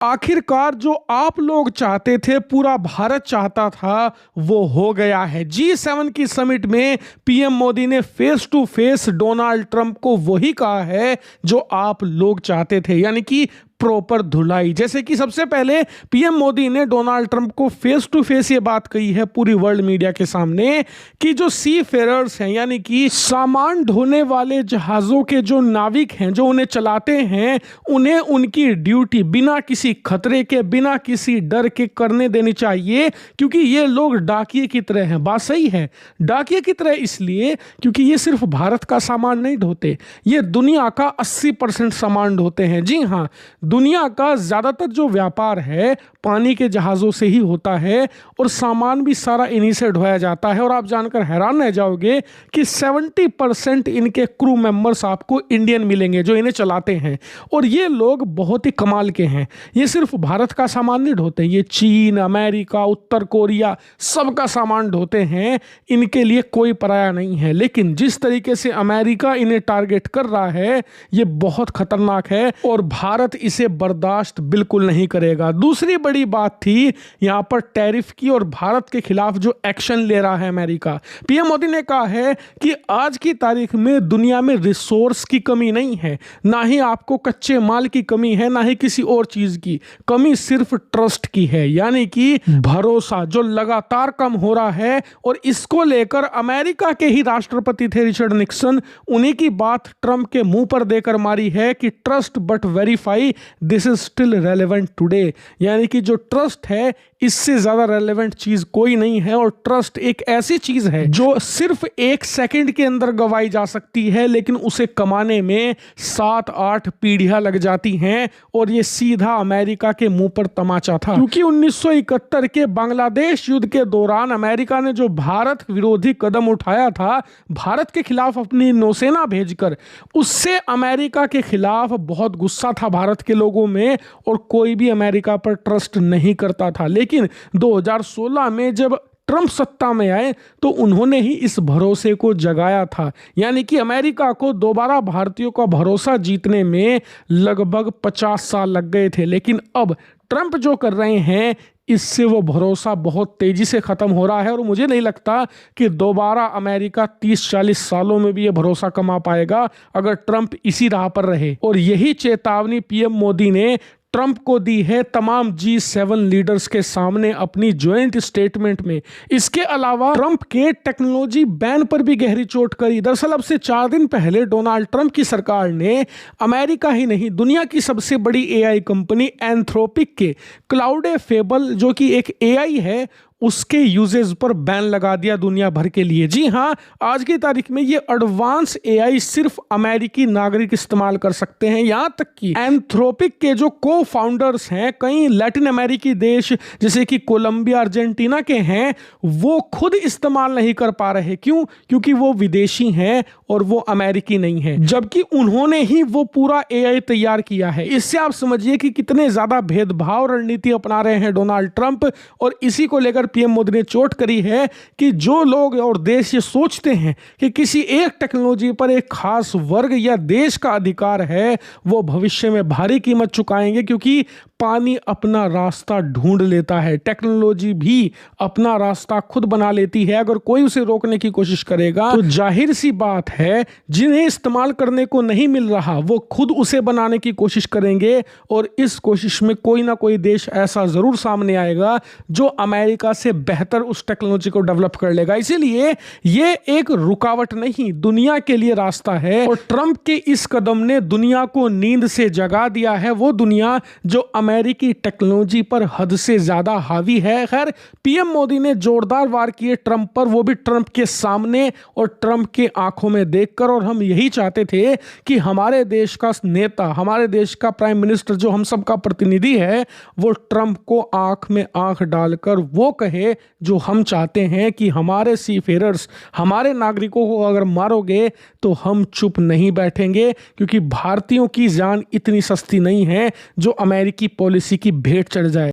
आखिरकार जो आप लोग चाहते थे, पूरा भारत चाहता था, वो हो गया है। G7 की समिट में पीएम मोदी ने face to face Donald Trump को वही कहा है जो आप लोग चाहते थे, यानी कि प्रॉपर धुलाई। जैसे कि सबसे पहले पीएम मोदी ने डोनाल्ड ट्रंप को फेस टू फेस ये बात कही है पूरी वर्ल्ड मीडिया के सामने कि जो सी फेरर्स हैं, यानी कि सामान ढोने वाले जहाज़ों के जो नाविक हैं, जो उन्हें चलाते हैं, उन्हें उनकी ड्यूटी बिना किसी खतरे के, बिना किसी डर के करने देनी चाहिए, क्योंकि ये लोग डाकिये की तरह हैं। बात सही है, डाकिये की तरह इसलिए क्योंकि ये सिर्फ भारत का सामान नहीं ढोते, ये दुनिया का 80% सामान ढोते हैं। जी हाँ, दुनिया का ज़्यादातर जो व्यापार है पानी के जहाज़ों से ही होता है और सामान भी सारा इन्हीं से ढोया जाता है। और आप जानकर हैरान रह जाओगे कि 70% इनके क्रू मेंबर्स आपको इंडियन मिलेंगे जो इन्हें चलाते हैं। और ये लोग बहुत ही कमाल के हैं, ये सिर्फ भारत का सामान नहीं ढोते, ये चीन, अमेरिका, उत्तर कोरिया सबका सामान ढोते हैं। इनके लिए कोई पराया नहीं है। लेकिन जिस तरीके से अमेरिका इन्हें टारगेट कर रहा है, ये बहुत खतरनाक है और भारत इसे बर्दाश्त बिल्कुल नहीं करेगा। दूसरी बड़ी बात थी यहां पर टैरिफ की और भारत के खिलाफ जो एक्शन ले रहा है अमेरिका। पीएम मोदी ने कहा है कि आज की तारीख में दुनिया में रिसोर्स की कमी नहीं है, ना ही आपको कच्चे माल की कमी है, ना ही किसी और चीज की कमी, सिर्फ ट्रस्ट की है, यानी कि भरोसा जो लगातार कम हो रहा है। और इसको लेकर अमेरिका के ही राष्ट्रपति थे रिचर्ड निक्सन, उन्हीं की बात ट्रंप के मुंह पर देकर मारी है कि trust but verify, this is still relevant today. यानी कि जो ट्रस्ट है इससे ज्यादा रेलेवेंट चीज कोई नहीं है। और ट्रस्ट एक ऐसी चीज है जो सिर्फ 1 सेकंड के अंदर गवाई जा सकती है, लेकिन उसे कमाने में 7-8 पीढ़ियां लग जाती हैं। और ये सीधा अमेरिका के मुंह पर तमाचा था, क्योंकि 1971 के बांग्लादेश युद्ध के दौरान अमेरिका ने जो भारत विरोधी कदम उठाया था, भारत के खिलाफ अपनी नौसेना भेजकर, उससे अमेरिका के खिलाफ बहुत गुस्सा था भारत के लोगों में और कोई भी अमेरिका पर ट्रस्ट नहीं करता था। लेकिन 2016 में जब ट्रंप सत्ता में आए तो उन्होंने ही इस भरोसे को जगाया था। यानी कि अमेरिका को दोबारा भारतीयों का भरोसा जीतने में लगभग 50 साल लग गए थे। लेकिन अब ट्रंप जो कर रहे हैं, इससे वो भरोसा बहुत तेजी से खत्म हो रहा है। और मुझे नहीं लगता कि दोबारा अमेरिका 30-40 सालों में भी ये भरोसा कमा पाएगा अगर ट्रंप इसी राह पर रहे। और यही चेतावनी पीएम मोदी ने ट्रंप को दी है तमाम G7 लीडर्स के सामने अपनी ज्वाइंट स्टेटमेंट में। इसके अलावा ट्रंप के टेक्नोलॉजी बैन पर भी गहरी चोट करी। दरअसल अब से 4 दिन पहले डोनाल्ड ट्रंप की सरकार ने अमेरिका ही नहीं, दुनिया की सबसे बड़ी AI कंपनी एंथ्रोपिक के क्लाउडेफेबल, जो कि एक AI है, उसके यूजेस पर बैन लगा दिया दुनिया भर के लिए। जी हाँ, आज की तारीख में ये एडवांस AI सिर्फ अमेरिकी नागरिक इस्तेमाल कर सकते हैं। यहाँ तक कि एंथ्रोपिक के जो को फाउंडर्स हैं, कई लैटिन अमेरिकी देश जैसे कि कोलंबिया, अर्जेंटीना के हैं, वो खुद इस्तेमाल नहीं कर पा रहे। क्यों? क्योंकि वो विदेशी हैं और वो अमेरिकी नहीं है, जबकि उन्होंने ही वो पूरा AI तैयार किया है। इससे आप समझिए कि कितने ज्यादा भेदभाव रणनीति अपना रहे हैं डोनाल्ड ट्रंप। और इसी को लेकर पीएम मोदी ने चोट करी है कि जो लोग और देश ये सोचते हैं कि किसी एक टेक्नोलॉजी पर एक खास वर्ग या देश का अधिकार है, वो भविष्य में भारी कीमत चुकाएंगे, क्योंकि पानी अपना रास्ता ढूंढ लेता है, टेक्नोलॉजी भी अपना रास्ता खुद बना लेती है। अगर कोई उसे रोकने की कोशिश करेगा तो जाहिर सी बात है, जिन्हें इस्तेमाल करने को नहीं मिल रहा वो खुद उसे बनाने की कोशिश करेंगे। और इस कोशिश में कोई ना कोई देश ऐसा जरूर सामने आएगा जो अमेरिका से बेहतर उस टेक्नोलॉजी को डेवलप कर लेगा। इसीलिए ये एक रुकावट नहीं, दुनिया के लिए रास्ता है। और ट्रंप के इस कदम ने दुनिया को नींद से जगा दिया है, वो दुनिया जो अमेरिकी टेक्नोलॉजी पर हद से ज्यादा हावी है। खैर, पीएम मोदी ने जोरदार वार किए ट्रंप पर, वो भी ट्रंप के सामने और ट्रंप के आंखों में देखकर। और हम यही चाहते थे कि हमारे देश का नेता, हमारे देश का प्राइम मिनिस्टर, जो हम सबका प्रतिनिधि है, वो ट्रंप को आंख में आंख डालकर वो कहे जो हम चाहते हैं कि हमारे सीफेरर्स, हमारे नागरिकों को अगर मारोगे तो हम चुप नहीं बैठेंगे, क्योंकि भारतीयों की जान इतनी सस्ती नहीं है जो अमेरिकी पॉलिसी की भेंट चढ़ जाए।